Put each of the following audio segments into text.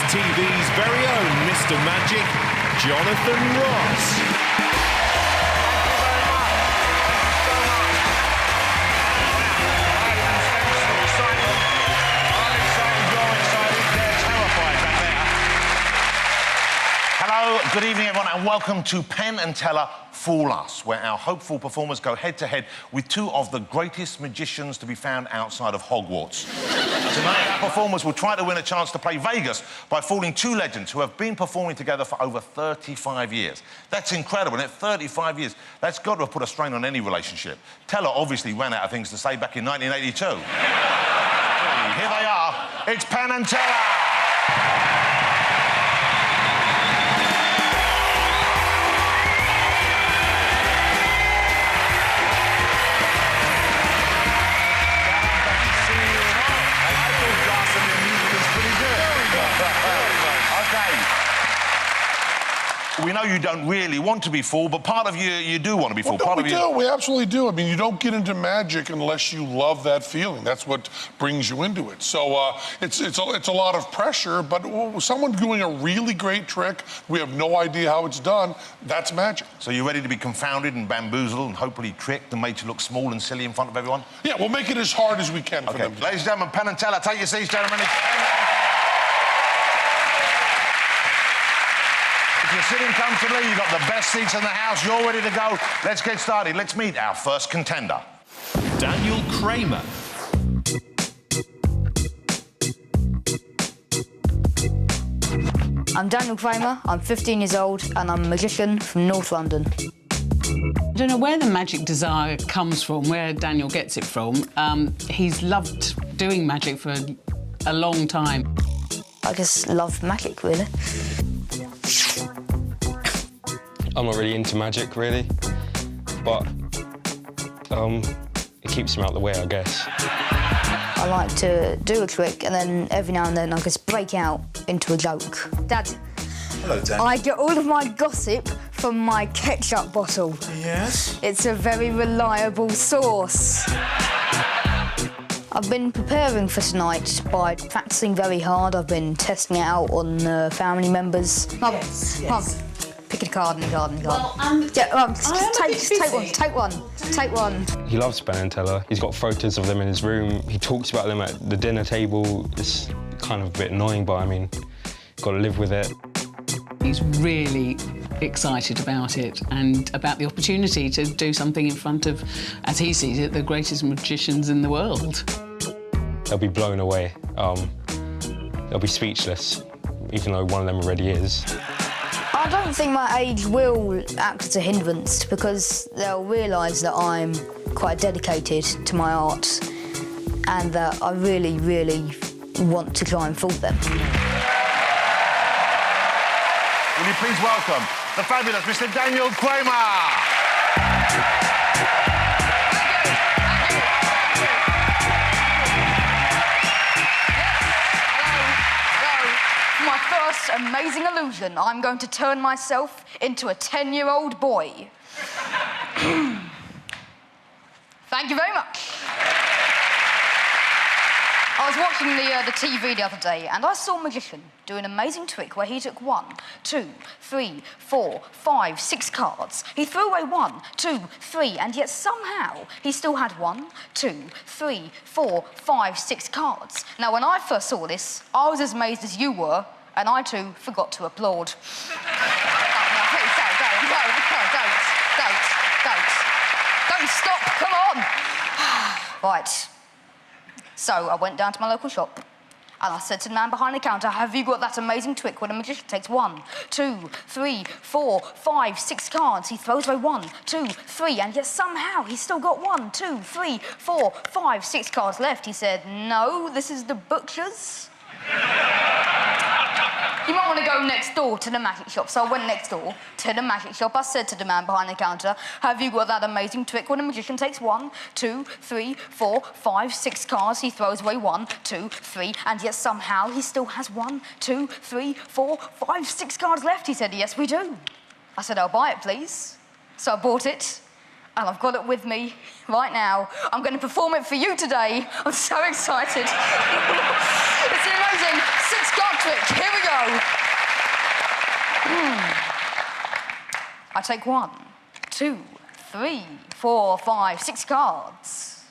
TV's very own Mr. Magic, Jonathan Ross. Hello, good evening everyone and welcome to Penn and Teller Fool Us, where our hopeful performers go head-to-head with two of the greatest magicians to be found outside of Hogwarts. Tonight, our performers will try to win a chance to play Vegas by fooling two legends who have been performing together for over 35 years. That's incredible, isn't it? 35 years. That's got to have put a strain on any relationship. Teller obviously ran out of things to say back in 1982. Here they are. It's Penn and Teller. We know you don't really want to be fooled, but part of you do want to be fooled. Well, no, we absolutely do. I mean, you don't get into magic unless you love that feeling. That's what brings you into it. So it's a lot of pressure, but someone doing a really great trick, we have no idea how it's done, that's magic. So you're ready to be confounded and bamboozled and hopefully tricked and made to look small and silly in front of everyone? Yeah, we'll make it as hard as we can for them. Ladies and gentlemen, Penn and Teller, take your seats, gentlemen. If you're sitting comfortably, you've got the best seats in the house, you're ready to go. Let's get started. Let's meet our first contender. Daniel Kramer. I'm Daniel Kramer, I'm 15 years old and I'm a magician from North London. I don't know where the magic desire comes from, where Daniel gets it from. He's loved doing magic for a long time. I just love magic, really. I'm not really into magic, really, but it keeps him out of the way, I guess. I like to do a trick and then every now and then I just break out into a joke. Dad. Hello, Dad. I get all of my gossip from my ketchup bottle. Yes? It's a very reliable source. I've been preparing for tonight by practicing very hard. I've been testing it out on family members. Mum, Mum, pick a card in the garden. Well, take one. He loves Penn and Teller. He's got photos of them in his room. He talks about them at the dinner table. It's kind of a bit annoying, but I mean, got to live with it. He's really excited about it and about the opportunity to do something in front of, as he sees it, the greatest magicians in the world. They'll be blown away. They'll be speechless, even though one of them already is. I don't think my age will act as a hindrance because they'll realise that I'm quite dedicated to my art and that I really, really want to try and fool them. Will you please welcome the fabulous Mr. Daniel Kramer. My first amazing illusion, I'm going to turn myself into a 10-year-old boy. Thank you very much. I was watching the TV the other day and I saw a magician do an amazing trick where he took 1, 2, 3, 4, 5, 6 cards. He threw away 1, 2, 3, and yet somehow he still had 1, 2, 3, 4, 5, 6 cards. Now, when I first saw this, I was as amazed as you were, and I too forgot to applaud. Don't stop, come on. Right. So I went down to my local shop and I said to the man behind the counter, have you got that amazing trick where the magician takes 1, 2, 3, 4, 5, 6 cards. He throws away 1, 2, 3, and yet somehow he's still got 1, 2, 3, 4, 5, 6 cards left. He said, no, this is the butcher's. You might want to go next door to the magic shop. So I went next door to the magic shop. I said to the man behind the counter, have you got that amazing trick where the magician takes 1, 2, 3, 4, 5, 6 cards. He throws away 1, 2, 3, and yet somehow he still has 1, 2, 3, 4, 5, 6 cards left. He said, yes, we do. I said, I'll buy it, please. So I bought it. and I've got it with me right now. I'm going to perform it for you today. I'm so excited. It's an amazing 6-card trick. Here we go. I take 1, 2, 3, 4, 5, 6 cards.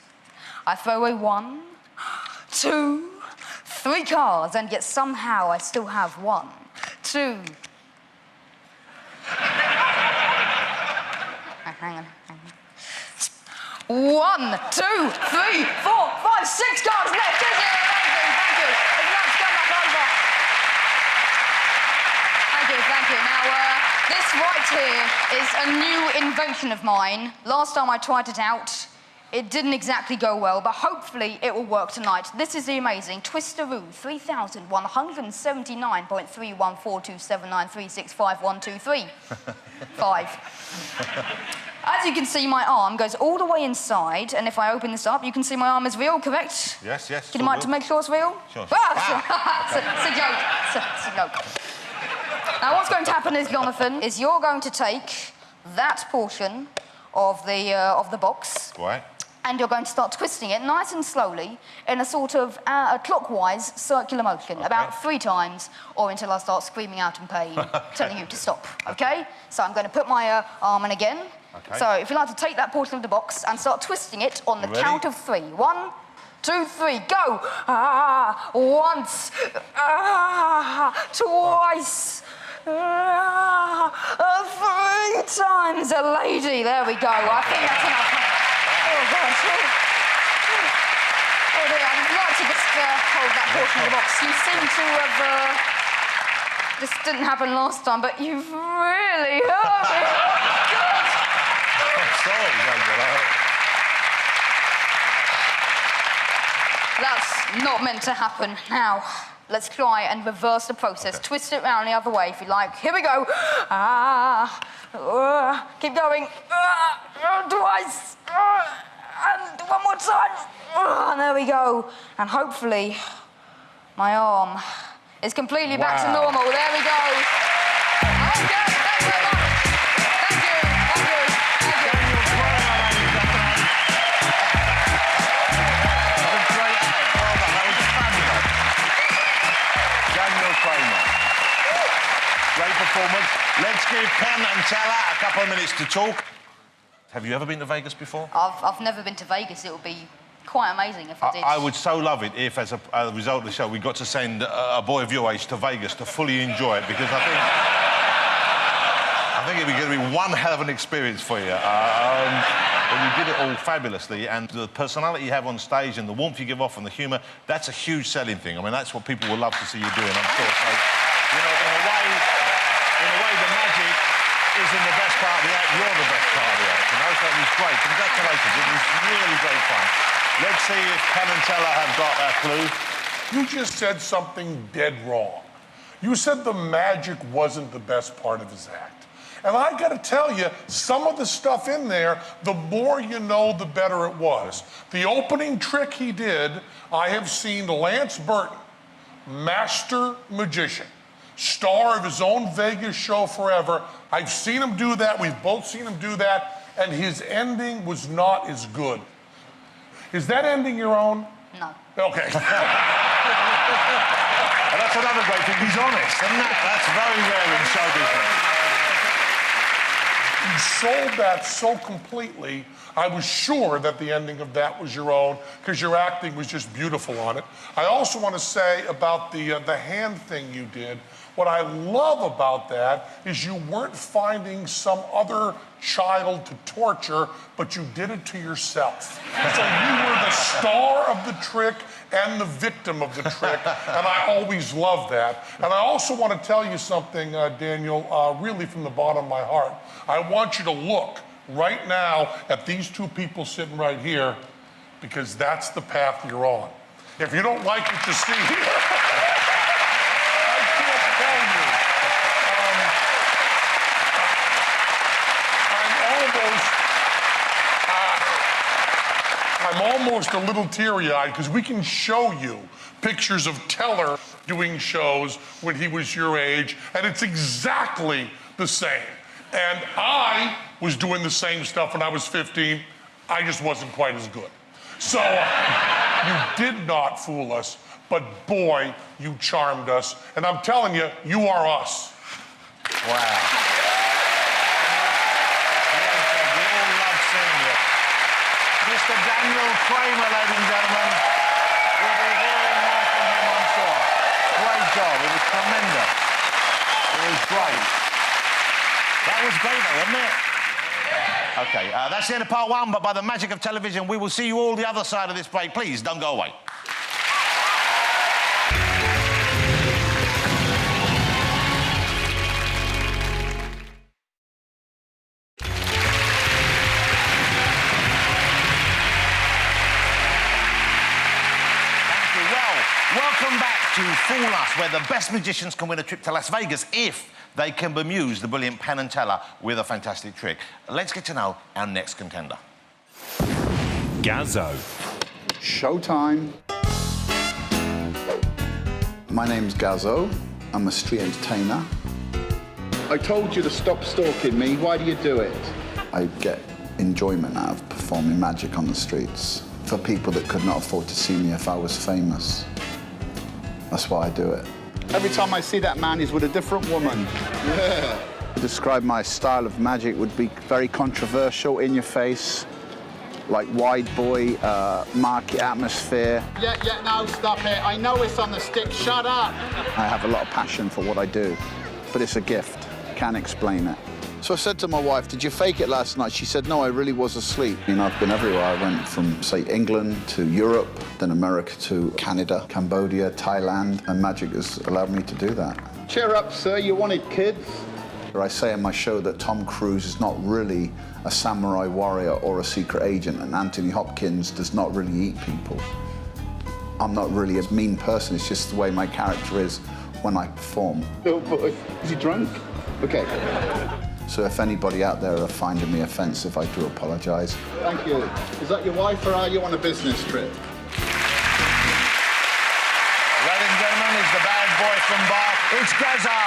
I throw away 1, 2, 3 cards, and yet somehow I still have 1, 2. Hang on. 1, 2, 3, 4, 5, 6 cards left. Isn't it amazing? Thank you. If you'd like to come back over. Thank you. Now, this right here is a new invention of mine. Last time I tried it out, it didn't exactly go well, but hopefully it will work tonight. This is the amazing Twisteroo 3179.3142793651235. 5. As you can see, my arm goes all the way inside, and if I open this up, you can see my arm is real, correct? Yes. Can you mind to make sure it's real? Sure. It's a joke. It's a joke. Now, what's going to happen is, Jonathan, is you're going to take that portion of the box. Right. And you're going to start twisting it nice and slowly in a sort of a clockwise circular motion, about 3 times, or until I start screaming out in pain, telling you to stop, OK? So I'm going to put my arm in again. Okay. So if you'd like to take that portion of the box and start twisting it on the count of 3. 1, 2, 3, go! Once, twice, 3 times a lady. There we go. I think that's enough. Oh, gosh. Oh, dear. I'd like to just hold that portion of the box. You seem to have... This didn't happen last time, but you've really hurt me. God. I'm sorry, That's not meant to happen. Now, let's try and reverse the process. Okay. Twist it around the other way if you like. Here we go. Keep going. Twice. And one more time. And there we go. And hopefully, my arm is completely back to normal. There we go. Okay, thank you very much. Thank you. Daniel Kramer. Great performance. Let's give Penn and Teller a couple of minutes to talk. Have you ever been to Vegas before? I've never been to Vegas. It would be quite amazing if I did. I would so love it if, as a result of the show, we got to send a boy of your age to Vegas to fully enjoy it, because I think it'd be going to be one hell of an experience for you. And you did it all fabulously, and the personality you have on stage and the warmth you give off and the humour, that's a huge selling thing. I mean, that's what people will love to see you doing, I'm sure. So, you know, in a way, the magic is in the best part of the act. You're the best part of the act, you know, so it was great. Congratulations, it was really great fun. Let's see if Penn and Teller have got a clue. You just said something dead wrong. You said the magic wasn't the best part of his act. And I got to tell you, some of the stuff in there, the more you know, the better it was. The opening trick he did, I have seen Lance Burton, master magician, star of his own Vegas show forever. I've seen him do that. We've both seen him do that. And his ending was not as good. Is that ending your own? No. Okay. And that's another great thing. He's honest, isn't it? That's very rare in show business. You sold that so completely, I was sure that the ending of that was your own, because your acting was just beautiful on it. I also want to say about the hand thing you did, what I love about that is you weren't finding some other child to torture, but you did it to yourself. So you were the star of the trick and the victim of the trick, and I always love that. And I also want to tell you something, Daniel, really from the bottom of my heart. I want you to look right now at these two people sitting right here, because that's the path you're on. If you don't like what you see here, I can't tell you. I'm almost a little teary-eyed, because we can show you pictures of Teller doing shows when he was your age, and it's exactly the same. And I was doing the same stuff when I was 15. I just wasn't quite as good. So you did not fool us, but boy, you charmed us. And I'm telling you, you are us. Wow. We all love seeing you. Mr. Daniel Kramer, ladies and gentlemen. We'll be hearing more from him, I'm sure. Great job. It was tremendous. It was great. That was great, though, wasn't it? OK, that's the end of part one, but by the magic of television, we will see you all the other side of this break. Please, don't go away. Welcome back to Fool Us, where the best magicians can win a trip to Las Vegas if they can bemuse the brilliant Penn and Teller with a fantastic trick. Let's get to know our next contender. Gazzo. Showtime. My name's Gazzo. I'm a street entertainer. I told you to stop stalking me. Why do you do it? I get enjoyment out of performing magic on the streets for people that could not afford to see me if I was famous. That's why I do it. Every time I see that man, he's with a different woman. Yeah. To describe my style of magic would be very controversial, in your face, like wide boy, market atmosphere. Yeah, no, stop it. I know it's on the stick. Shut up. I have a lot of passion for what I do, but it's a gift. Can't explain it. So I said to my wife, did you fake it last night? She said, no, I really was asleep. You know, I've been everywhere. I went from, say, England to Europe, then America to Canada, Cambodia, Thailand, and magic has allowed me to do that. Cheer up, sir. You wanted kids? I say in my show that Tom Cruise is not really a samurai warrior or a secret agent, and Anthony Hopkins does not really eat people. I'm not really a mean person. It's just the way my character is when I perform. Oh, boy. Is he drunk? OK. So if anybody out there are finding me offensive, I do apologise. Thank you. Is that your wife or are you on a business trip? Ladies and gentlemen, it's the bad boy from Bath. It's Gazzo.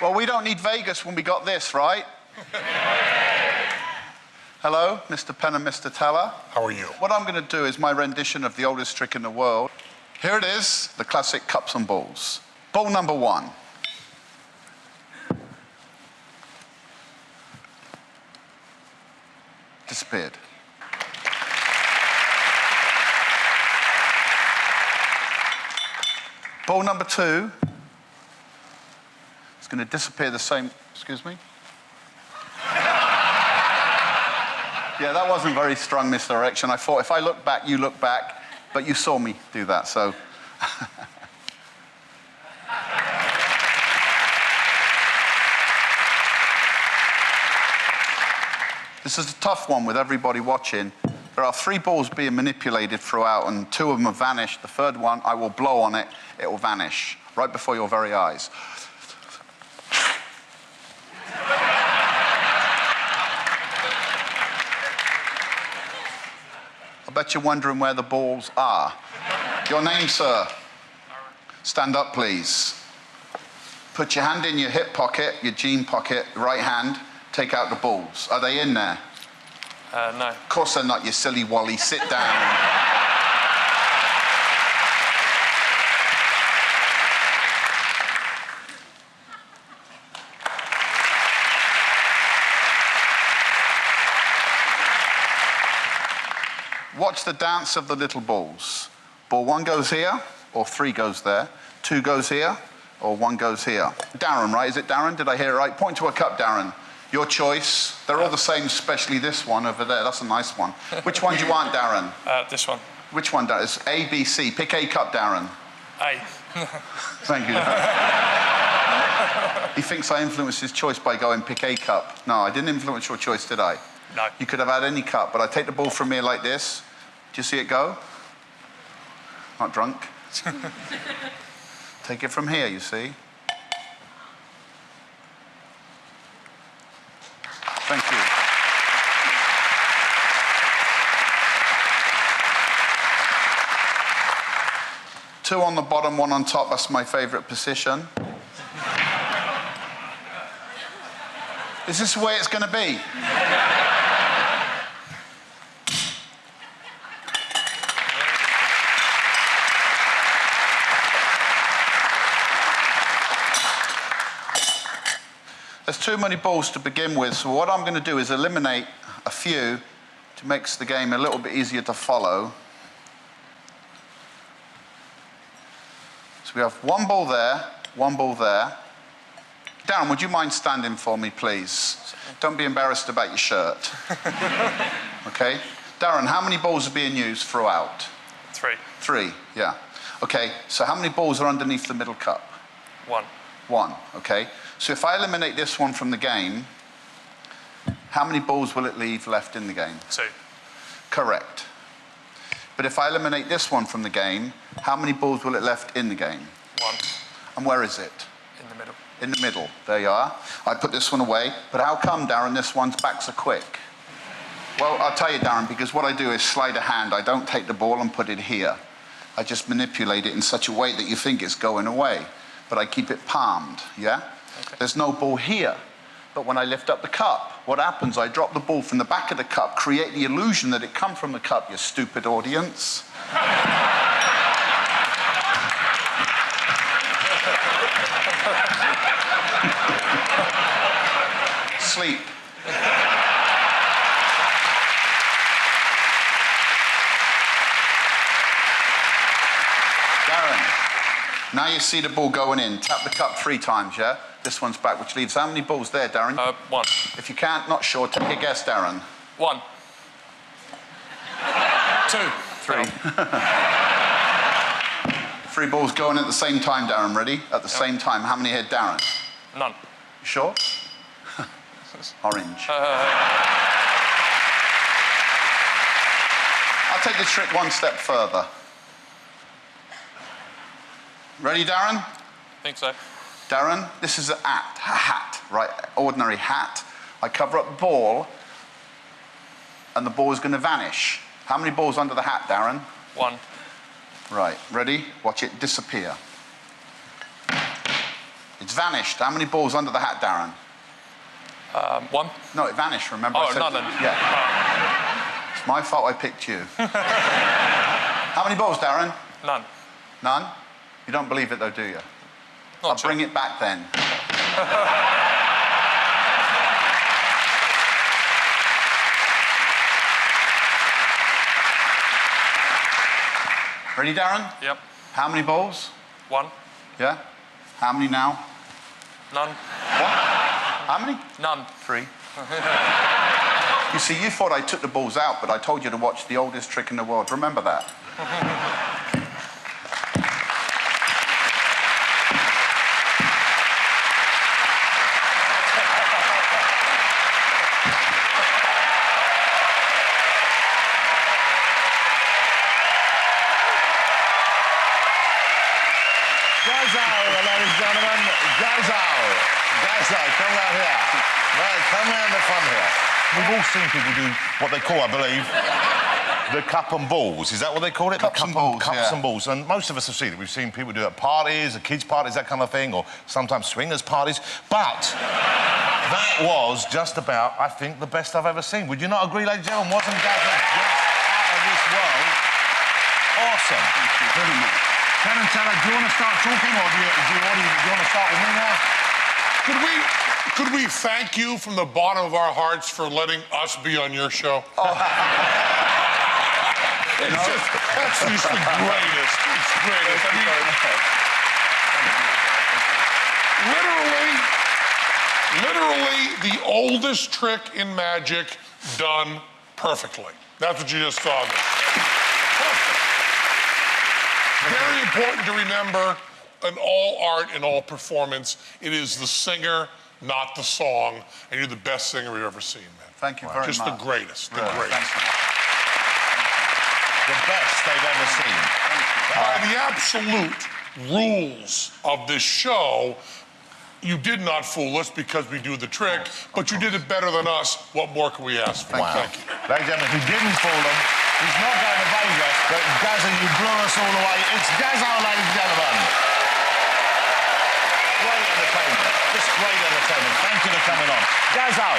Well, we don't need Vegas when we got this, right? Hello, Mr. Penn and Mr. Teller. How are you? What I'm going to do is my rendition of the oldest trick in the world. Here it is, the classic cups and balls. Ball number one. Disappeared. Ball number two. It's going to disappear the same... Excuse me? Yeah, that wasn't very strong misdirection. I thought if I look back, you look back, but you saw me do that, so... This is a tough one with everybody watching. There are 3 balls being manipulated throughout, and 2 of them have vanished. The third one, I will blow on it, it will vanish, right before your very eyes. I bet you're wondering where the balls are. Your name, sir? Stand up, please. Put your hand in your hip pocket, your jean pocket, right hand. Take out the balls. Are they in there? No. Of course they're not, you silly Wally. Sit down. Watch the dance of the little balls. Ball 1 goes here, or 3 goes there. 2 goes here, or 1 goes here. Darren, right? Is it Darren? Did I hear it right? Point to a cup, Darren. Your choice. They're all the same, especially this one over there. That's a nice one. Which one do you want, Darren? This one. Which one, Darren? It's A, B, C. Pick a cup, Darren. A. Thank you, Darren. He thinks I influenced his choice by going pick a cup. No, I didn't influence your choice, did I? No. You could have had any cup, but I take the ball from here like this. Do you see it go? Not drunk. Take it from here, you see. Thank you. 2 on the bottom, 1 on top. That's my favourite position. Is this the way it's going to be? There's too many balls to begin with, so what I'm going to do is eliminate a few to make the game a little bit easier to follow. So we have 1 ball there, 1 ball there. Darren, would you mind standing for me, please? Don't be embarrassed about your shirt. Okay? Darren, how many balls are being used throughout? 3. 3, yeah. Okay, so how many balls are underneath the middle cup? 1. 1, okay. So if I eliminate this one from the game, how many balls will it leave left in the game? 2. Correct. But if I eliminate this one from the game, how many balls will it left in the game? 1. And where is it? In the middle. In the middle, there you are. I put this one away, but how come, Darren, this one's back so quick? Well, I'll tell you, Darren, because what I do is slide a hand. I don't take the ball and put it here. I just manipulate it in such a way that you think it's going away, but I keep it palmed, yeah? Okay. There's no ball here, but when I lift up the cup, what happens? I drop the ball from the back of the cup, create the illusion that it come from the cup, you stupid audience. Sleep. Darren, now you see the ball going in. Tap the cup 3 times, yeah? This one's back, which leaves how many balls there, Darren? 1. If you can't, not sure, take a guess, Darren. 1. 2. 3. 3 balls going at the same time, Darren. Ready? At the same time. How many hit Darren? None. You sure? Orange. I'll take the trick 1 step further. Ready, Darren? I think so. Darren, this is a hat, right? Ordinary hat. I cover up the ball, and the ball is going to vanish. How many balls under the hat, Darren? 1. Right, ready? Watch it disappear. It's vanished. How many balls under the hat, Darren? 1. No, it vanished, remember? Oh, I said none. Yeah. It's my fault I picked you. How many balls, Darren? None. None? You don't believe it, though, do you? I'll bring it back then. Ready, Darren? Yep. How many balls? 1. Yeah? How many now? None. What? How many? None. 3. You see, you thought I took the balls out, but I told you to watch the oldest trick in the world. Remember that? Ladies and gentlemen, guys out, come out here. Right, come around the front here. We've all seen people do what they call, I believe, the cup and balls. Is that what they call it? Cups and balls, Cups yeah. and balls. And most of us have seen it. We've seen people do it at parties, at kids' parties, that kind of thing, or sometimes swingers' parties. But that was just about, I think, the best I've ever seen. Would you not agree, ladies and gentlemen? Wasn't that just out of this world? Awesome. Thank you very much. Penn and Teller, do you want to start talking, or do you want to start with me now? Could we thank you from the bottom of our hearts for letting us be on your show? Oh. It's just the greatest. It's greatest. I mean, literally the oldest trick in magic done perfectly. That's what you just saw there. Perfect. Very important to remember, in all art, in all performance, it is the singer, not the song, and you're the best singer we've ever seen, man. Thank you very much. Just the greatest, the Really, greatest. thank The best they've ever seen. By the absolute rules of this show, you did not fool us because we do the trick, but you did it better than us. What more can we ask for? Wow. Thank you. Ladies and gentlemen, who didn't fool them He's not going to Vegas, but Gazza, you blew us all away. It's Gazza, ladies and gentlemen. Great entertainment. Just great entertainment. Thank you for coming on. Gazza.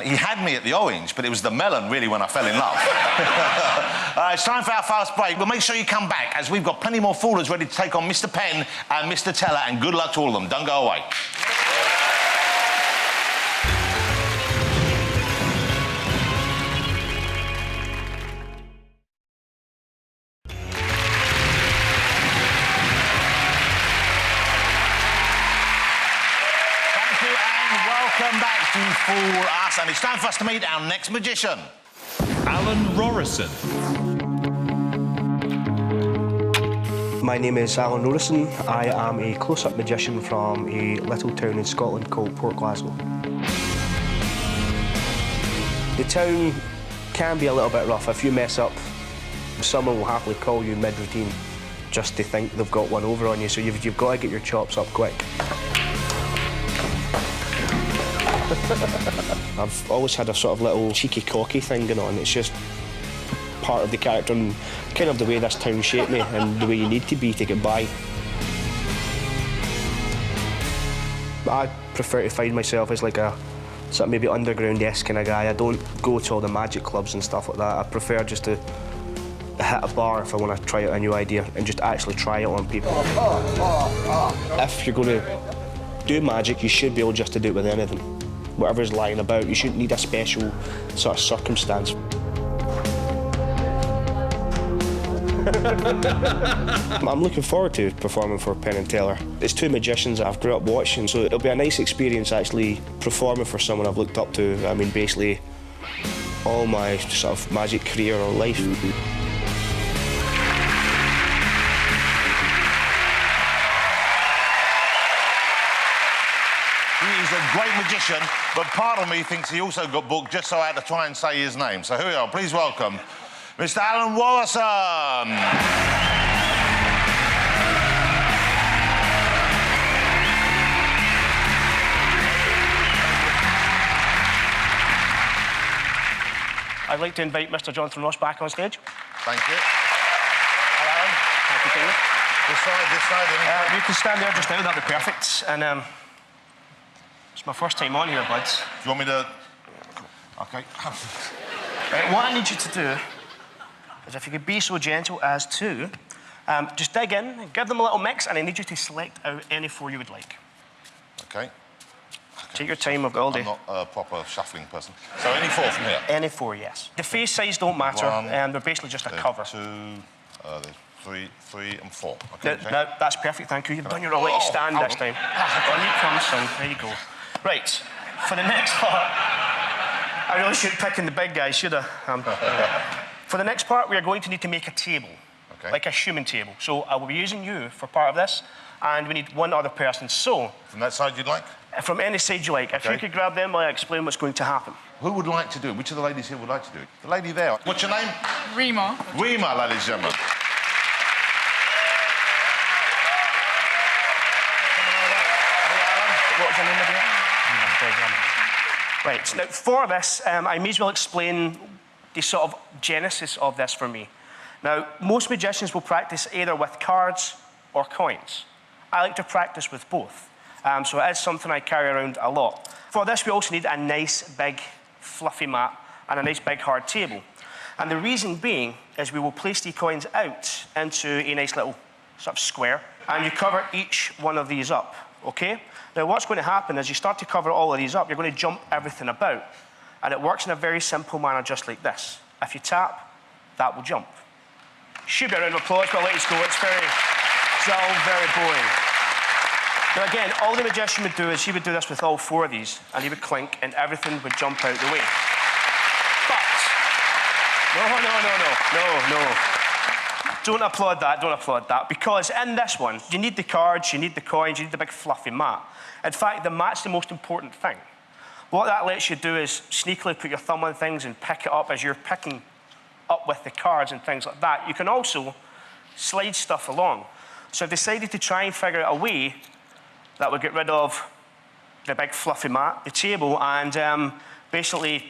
He had me at the orange, but it was the melon, really, when I fell in love. It's time for our fast break. But make sure you come back, as we've got plenty more foolers ready to take on Mr. Penn and Mr. Teller, and good luck to all of them. Don't go away. Welcome back to Fool Us, and it's time for us to meet our next magician. Rorrison. My name is Rorrison. I am a close-up magician from a little town in Scotland called Port Glasgow. The town can be a little bit rough. If you mess up, someone will happily call you mid-routine just to think they've got one over on you, so you've got to get your chops up quick. I've always had a sort of little cheeky, cocky thing going on. It's just part of the character and kind of the way this town shaped me and the way you need to be to get by. I prefer to find myself as like a sort of maybe underground-esque kind of guy. I don't go to all the magic clubs and stuff like that. I prefer just to hit a bar if I want to try out a new idea and just actually try it on people. If you're going to do magic, you should be able just to do it with anything. Whatever's lying about, you shouldn't need a special sort of circumstance. I'm looking forward to performing for Penn and Teller. It's two magicians I've grew up watching, so it'll be a nice experience actually performing for someone I've looked up to. I mean, basically all my sort of magic career or life. He's a great magician, but part of me thinks he also got booked just so I had to try and say his name. So here we are. Please welcome Mr. Rorrison. I'd like to invite Mr. Jonathan Ross back on stage. Thank you. Hello. Thank you, Taylor. This side. You can stand there just now, that'd be perfect. And it's my first time on here, buds. Do you want me to... OK. Right, what I need you to do is if you could be so gentle as to just dig in, give them a little mix, and I need you to select out any four you would like. OK. Take your time, I've got all day. I'm not a proper shuffling person. So any four from here? Any four, yes. The face size don't matter, and they're basically just a cover. Three and four. Okay, No, that's perfect, thank you. You've done your alright stand this time. On you come, son. There you go. Right, for the next part... I really should pick in the big guys, should I? For the next part, we are going to need to make a table. Okay. Like a human table. So I will be using you for part of this, and we need one other person. So... From that side you'd like? From any side you like. If you could grab them while I explain what's going to happen. Who would like to do it? Which of the ladies here would like to do it? The lady there. What's your name? Rima. Rima, ladies and gentlemen. What was your name, my dear? Right, now for this, I may as well explain the sort of genesis of this for me. Now, most magicians will practice either with cards or coins. I like to practice with both, so it is something I carry around a lot. For this, we also need a nice, big, fluffy mat and a nice, big, hard table. And the reason being is we will place the coins out into a nice little sort of square, and you cover each one of these up, OK? Now, what's going to happen is you start to cover all of these up, you're going to jump everything about. And it works in a very simple manner, just like this. If you tap, that will jump. Should be a round of applause, but let's go. It's all very boring. Now, again, all the magician would do is he would do this with all four of these, and he would clink, and everything would jump out the way. But, no. Don't applaud that, because in this one, you need the cards, you need the coins, you need the big fluffy mat. In fact, the mat's the most important thing. What that lets you do is sneakily put your thumb on things and pick it up as you're picking up with the cards and things like that. You can also slide stuff along. So I've decided to try and figure out a way that would get rid of the big fluffy mat, the table, and basically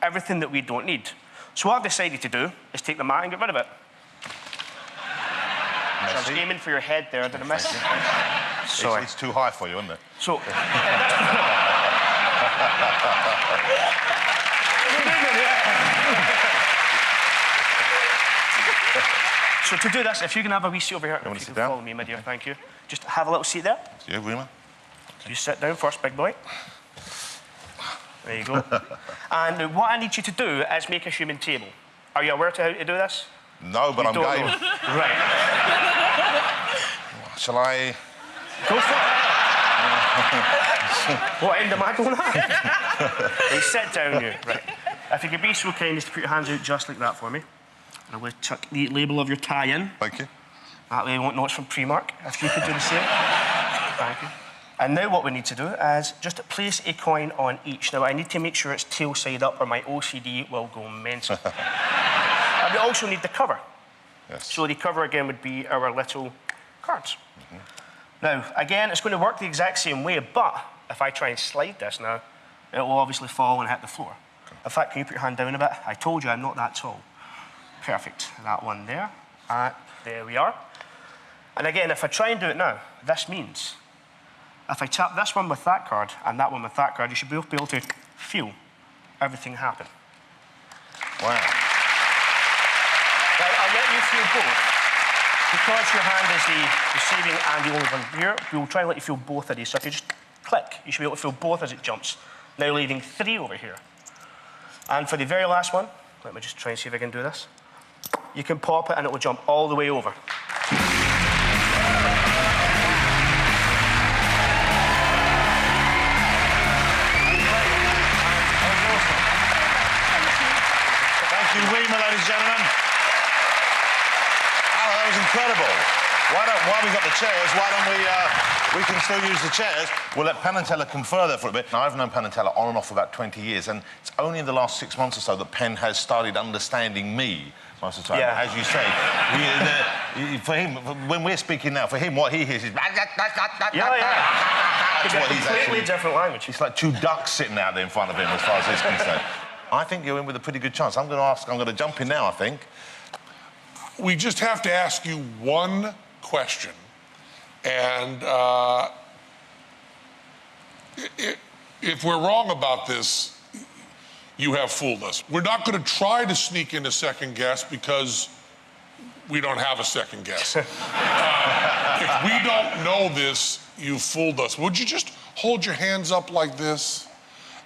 everything that we don't need. So what I've decided to do is take the mat and get rid of it. So I was aiming for your head there, did I miss? Sorry. It's too high for you, isn't it? So, so to do this, if you can have a wee seat over here, if you can follow me, my dear, thank you. Just have a little seat there. Yeah, Rima. You sit down first, big boy. There you go. And what I need you to do is make a human table. Are you aware of how to do this? No, but I'm game. Right. Shall I? Go for it. What end am I going at? You sit down, you. Right. If you could be so kind as to put your hands out just like that for me. And I'm going to tuck the label of your tie in. Thank you. That way I won't know it's from Primark. If you could do the same. Thank you. And now what we need to do is just place a coin on each. Now, I need to make sure it's tail side up or my OCD will go mental. And we also need the cover. Yes. So the cover, again, would be our little cards. Now, again, it's going to work the exact same way, but if I try and slide this now, it will obviously fall and hit the floor. Okay. In fact, can you put your hand down a bit? I told you I'm not that tall. Perfect. That one there. There we are. And again, if I try and do it now, this means if I tap this one with that card and that one with that card, you should both be able to feel everything happen. Wow. Now, I'll let you feel both. Because your hand is the receiving and the only one here, we'll try and let you feel both of these. So if you just click, you should be able to feel both as it jumps. Now leaving 3 over here. And for the very last one, let me just try and see if I can do this. You can pop it and it will jump all the way over. Thank you, Rima, ladies and gentlemen. Alan, that was incredible. While we got the chairs, why don't we can still use the chairs. We'll let Penn and Teller confer there for a bit. Now, I've known Penn and Teller on and off for about 20 years, and it's only in the last 6 months or so that Penn has started understanding me most of the time. Yeah. As you say, for him, when we're speaking now, for him, what he hears is... Yeah. That's what he's completely actually... different language. It's like 2 ducks sitting out there in front of him, as far as this is concerned. I think you're in with a pretty good chance. I'm going to jump in now, I think. We just have to ask you one question. And if we're wrong about this, you have fooled us. We're not going to try to sneak in a second guess because we don't have a second guess. If we don't know this, you've fooled us. Would you just hold your hands up like this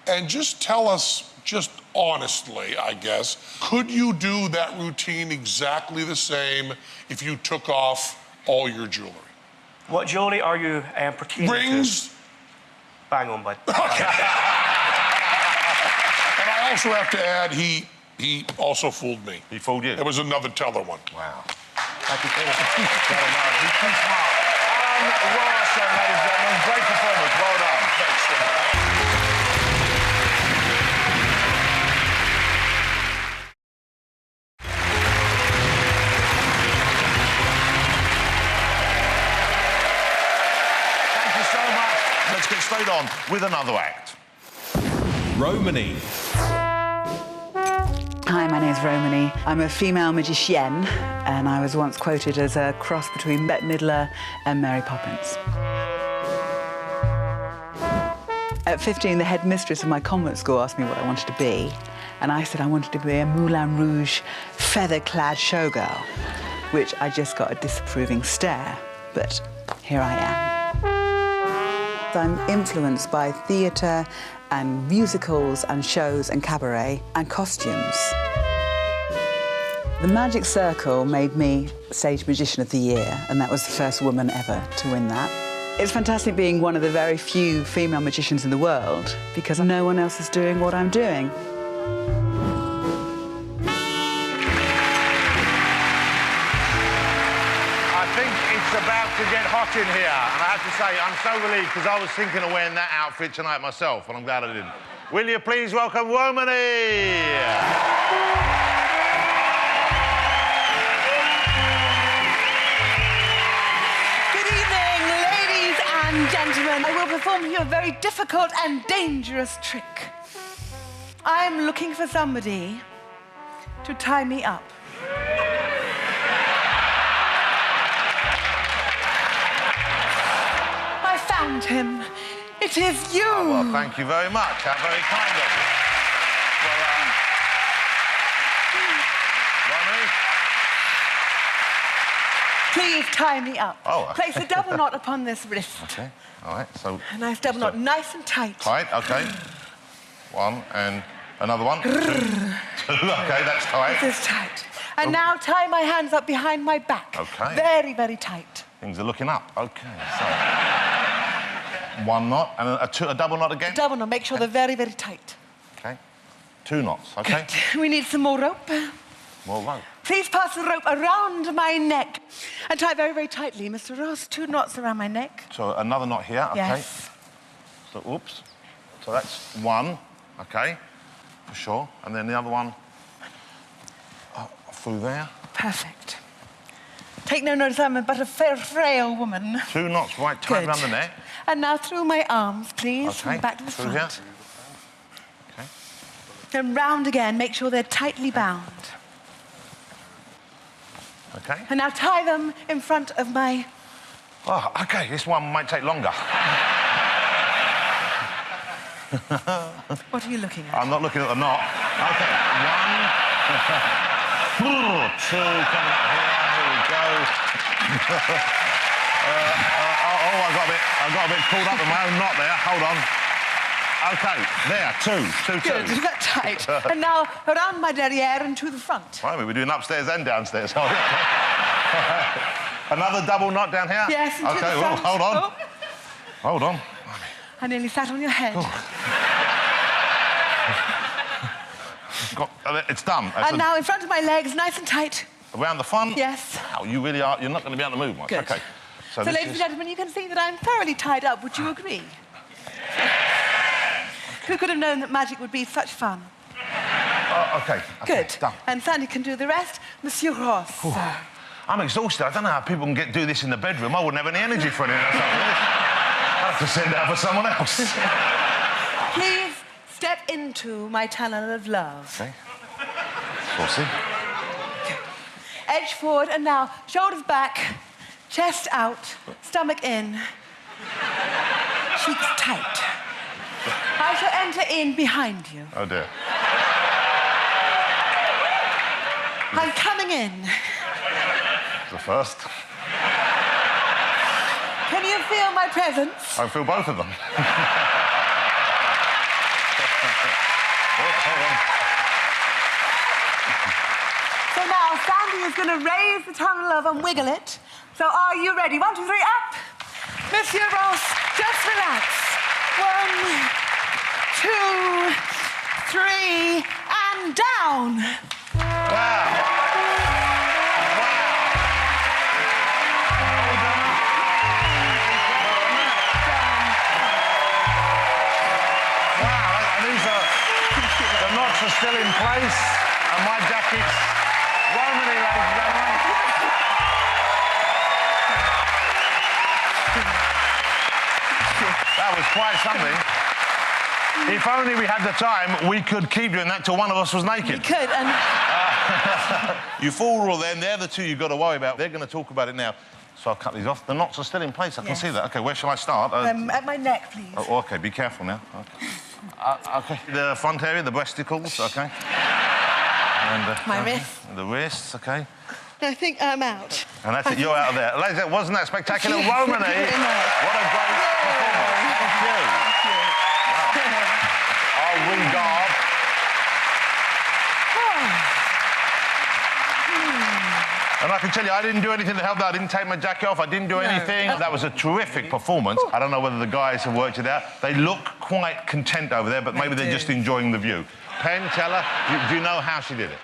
and just tell us, just honestly, I guess, could you do that routine exactly the same if you took off all your jewelry? What jewelry are you pertaining Rings? to? Bang on, bud. Okay. And I also have to add, he also fooled me. He fooled you? It was another Teller one. Wow. Thank you. He's too smart. Rorrison, ladies and gentlemen. Great performance. Well done. Thanks so much. Let's get straight on with another act. Romany. Hi, my name's Romany. I'm a female magician, and I was once quoted as a cross between Bette Midler and Mary Poppins. At 15, the headmistress of my convent school asked me what I wanted to be, and I said I wanted to be a Moulin Rouge feather-clad showgirl, which I just got a disapproving stare, but here I am. I'm influenced by theatre and musicals and shows and cabaret and costumes. The Magic Circle made me Stage Magician of the Year, and that was the first woman ever to win that. It's fantastic being one of the very few female magicians in the world because no one else is doing what I'm doing. It's about to get hot in here, and I have to say, I'm so relieved because I was thinking of wearing that outfit tonight myself, and I'm glad I didn't. Will you please welcome Romany? Good evening, ladies and gentlemen. I will perform here a very difficult and dangerous trick. I'm looking for somebody to tie me up. I found him. It is you. Oh, well, thank you very much. How very kind of you. Well, Romany? Please tie me up. Oh. Place a double knot upon this wrist. Okay, all right, so... A nice double knot, nice and tight. Tight, okay. One, and another one. Two. Okay, that's tight. This is tight. And now tie my hands up behind my back. Okay. Very, very tight. Things are looking up. Okay, so... One knot, and a double knot again? Double knot, make sure they're very, very tight. Okay. Two knots, okay. Good. We need some more rope. More rope. Please pass the rope around my neck. And tie very, very tightly, Mr. Ross. 2 knots around my neck. So another knot here, okay. Yes. So, oops. So that's one, okay, for sure. And then the other one through there. Perfect. Take no notice, I'm but a frail woman. 2 knots right tight around the neck. And now through my arms, please, Okay. from the back to the through front. Here. Okay. Then round again, make sure they're tightly bound. Okay. And now tie them in front of my... Oh, okay, this one might take longer. What are you looking at? I'm not looking at the knot. Okay, 1, 2, coming up here, here we go. I got a bit pulled up in my own knot there, hold on. Okay, there, 2. Good, is that tight? And now around my derriere and to the front. Right, we're doing upstairs and downstairs. Another double knot down here? Yes, and to okay, the well, front. hold on. Oh. Hold on. I nearly sat on your head. It's done. And now in front of my legs, nice and tight. Around the front? Yes. Wow, you really are. You're not going to be able to move much. Good. Okay. So ladies and gentlemen, you can see that I'm thoroughly tied up. Would you agree? Who could have known that magic would be such fun? Okay. Good. Done. And Sandy can do the rest. Monsieur Ross. I'm exhausted. I don't know how people can do this in the bedroom. I wouldn't have any energy for anything else after this. I'd have to send out for someone else. Please step into my tunnel of love. Okay. Saucy. Edge forward, and now shoulders back, chest out, stomach in, cheeks tight. I shall enter in behind you. Oh, dear. I'm coming in. The first. Can you feel my presence? I feel both of them. Hold on. So now Sandy is going to raise the tunnel of love and wiggle it. So are you ready? 1, 2, 3, up. Monsieur Ross, just relax. 1, 2, 3, and down. Wow. The knots are still in place, and my jacket's Romany, ladies and gentlemen. That was quite something. If only we had the time, we could keep doing that till one of us was naked. We could, and... You fool all them, they're the two you've got to worry about. They're going to talk about it now. So I'll cut these off. The knots are still in place, I can see that. OK, where shall I start? at my neck, please. Oh, OK, be careful now. OK. The front area, the breasticles, OK. And, my wrists. The wrists, OK. I think I'm out. And that's it, you're out of there. Ladies, wasn't that spectacular? Romany! What a great performance. Thank you. Wow. I'll regard. And I can tell you, I didn't do anything to help that. I didn't take my jacket off. I didn't do anything. That was a terrific performance. I don't know whether the guys have worked it out. They look quite content over there, but maybe they're just enjoying the view. Penn, tell her, do you know how she did it?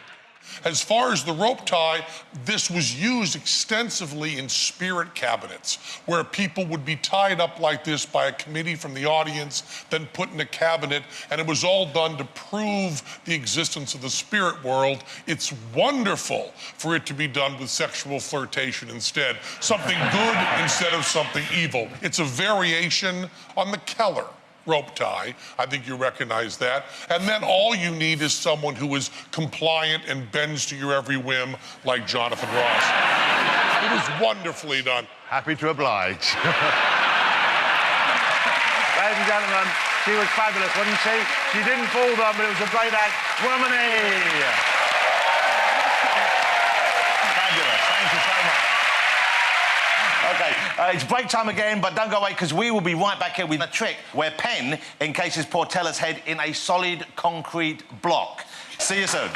As far as the rope tie, this was used extensively in spirit cabinets, where people would be tied up like this by a committee from the audience, then put in a cabinet, and it was all done to prove the existence of the spirit world. It's wonderful for it to be done with sexual flirtation instead, something good instead of something evil. It's a variation on the Keller rope tie. I think you recognize that. And then all you need is someone who is compliant and bends to your every whim, like Jonathan Ross. It was wonderfully done. Happy to oblige. Ladies and gentlemen, she was fabulous, wasn't she? She didn't fall down, but it was a great act. Romany! Fabulous. Thank you so much. OK, it's break time again, but don't go away, because we will be right back here with a trick where Penn encases poor Teller's head in a solid concrete block. See you soon.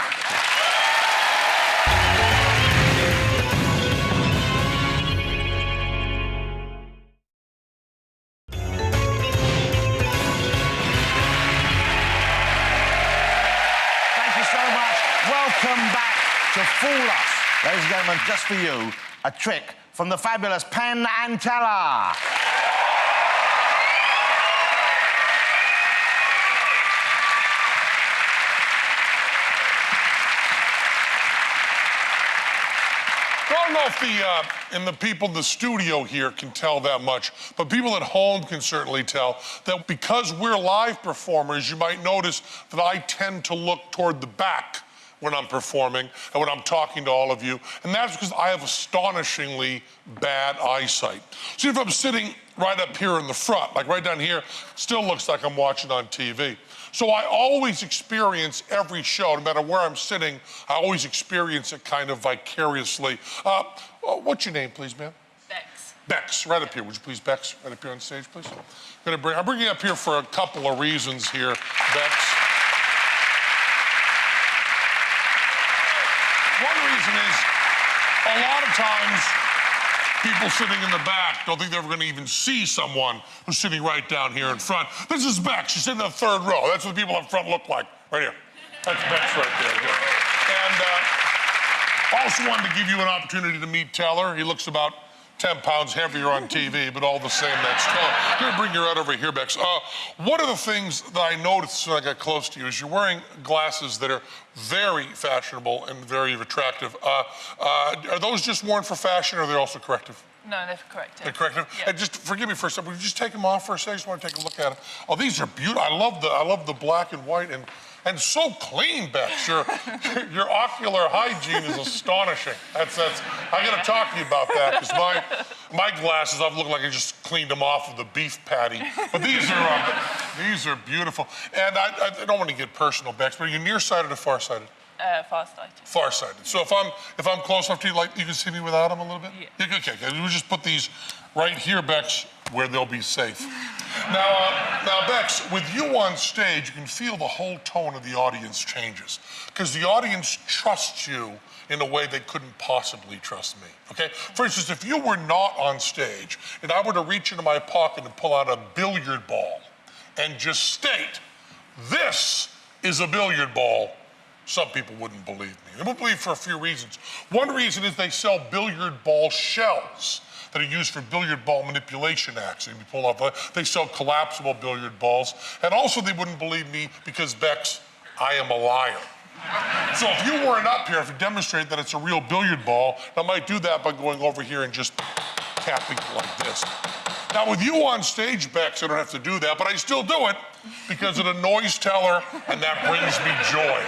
Thank you so much. Welcome back to Fool Us. Ladies and gentlemen, just for you, a trick from the fabulous Penn and Teller. I don't know if the people in the studio here can tell that much, but people at home can certainly tell that because we're live performers, you might notice that I tend to look toward the back when I'm performing and when I'm talking to all of you, and that's because I have astonishingly bad eyesight. See, if I'm sitting right up here in the front, like right down here, still looks like I'm watching on TV. So I always experience every show, no matter where I'm sitting, I always experience it kind of vicariously. What's your name, please, ma'am? Bex. Bex, right up here. Would you please, Bex, right up here on stage, please? I'm bringing you up here for a couple of reasons here, Bex. One reason is, a lot of times, people sitting in the back don't think they're ever going to even see someone who's sitting right down here in front. This is Bex. She's sitting in the third row. That's what the people up front look like. Right here. That's Bex right there. Good. And I also wanted to give you an opportunity to meet Teller. He looks about 10 pounds heavier on TV, but all the same, that's Teller. I'm going to bring you right over here, Bex. One of the things that I noticed when I got close to you is you're wearing glasses that are very fashionable and very attractive. Are those just worn for fashion, or are they also corrective? No, they're corrective. They're corrective? Yeah. And just forgive me for a second, would you just take them off for a second? I just want to take a look at them. Oh, these are beautiful. I love the black and white and so clean, Bex. Your ocular hygiene is astonishing. That's I got to talk to you about that, because my glasses, I've looked like I just cleaned them off of the beef patty. But these are beautiful. And I don't want to get personal, Bex, but are you nearsighted or farsighted? Farsighted. Farsighted. So if I'm close enough to you, like you can see me without them a little bit? Yeah. Okay. We'll just put these right here, Bex, where they'll be safe. Now, Bex, with you on stage, you can feel the whole tone of the audience changes, because the audience trusts you in a way they couldn't possibly trust me, okay? For instance, if you were not on stage and I were to reach into my pocket and pull out a billiard ball and just state, this is a billiard ball, some people wouldn't believe me. They wouldn't believe for a few reasons. One reason is they sell billiard ball shells that are used for billiard ball manipulation acts. And you pull off, they sell collapsible billiard balls. And also they wouldn't believe me because, Bex, I am a liar. So if you weren't up here, if you demonstrate that it's a real billiard ball, I might do that by going over here and just tapping it like this. Now, with you on stage, Bex, I don't have to do that, but I still do it because it annoys Teller, and that brings me joy.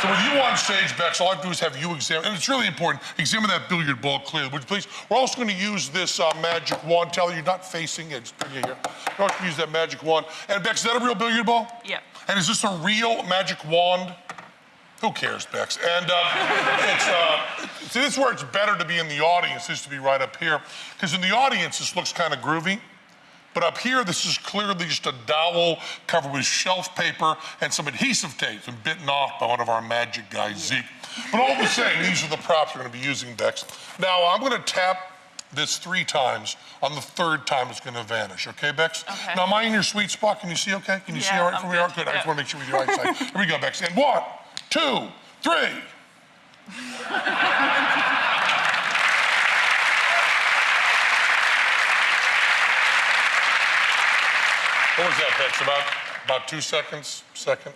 So with you on stage, Bex, all I have to do is have you examine, and it's really important, examine that billiard ball clearly, would you please? We're also going to use this magic wand. Teller, you're not facing it, just put it here. We're also going to use that magic wand. And Bex, is that a real billiard ball? Yeah. And is this a real magic wand? Who cares, Bex? And see, this is where it's better to be in the audience, is to be right up here. Because in the audience, this looks kind of groovy. But up here, this is clearly just a dowel covered with shelf paper and some adhesive tape and bitten off by one of our magic guys, Zeke. But all the same, these are the props we're going to be using, Bex. Now, I'm going to tap this 3 times. On the 3rd time, it's going to vanish. Okay, Bex? Okay. Now, am I in your sweet spot? Can you see okay? Can you see all right from here? Good. I just want to make sure with your eyesight. Here we go, Bex. And 1, 2, 3. What was that, Bex? About 2 seconds? Second?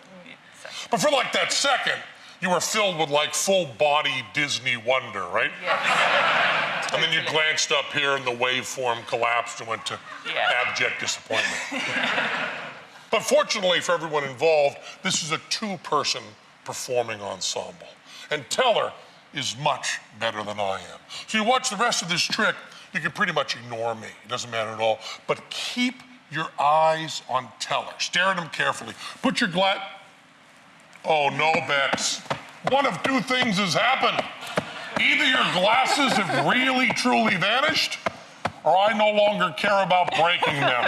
But for like that second, you were filled with like full-body Disney wonder, right? Yes. And then you glanced up here and the waveform collapsed and went to abject disappointment. But fortunately for everyone involved, this is a two-person performing ensemble. And Teller is much better than I am. So you watch the rest of this trick, you can pretty much ignore me. It doesn't matter at all. But keep your eyes on Teller. Stare at him carefully. Put your Oh, no, Bex. One of two things has happened. Either your glasses have really, truly vanished, or I no longer care about breaking them.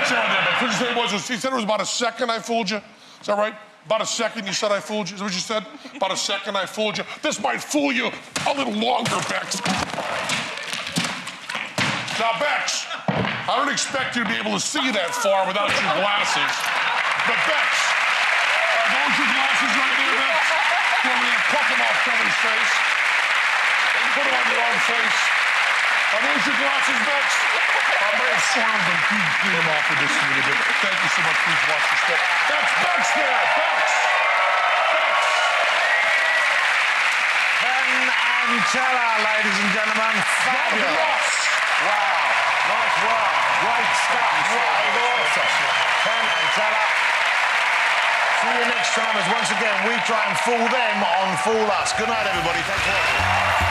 Sorry there, but what you say was, he said it was about a second I fooled you. Is that right? About a second you said I fooled you? Is that what you said? About a second I fooled you? This might fool you a little longer, Bex. Now, Bex, I don't expect you to be able to see that far without your glasses. But, Bex, are those your glasses right there, Bex? Well, we're going to pluck them off Kelly's face. Put them on your own face. Are those your glasses, Bex? I may have soiled them. Please clean them off with this a little bit. Thank you so much. Please watch your step. That's Bex there, Bex! Bex! Penn and Teller, ladies and gentlemen. Fabulous. Wow. Nice work. Great stuff. What a awesome. Penn and Teller. See you next time as once again we try and fool them on Fool Us. Good night, everybody. Thanks for watching.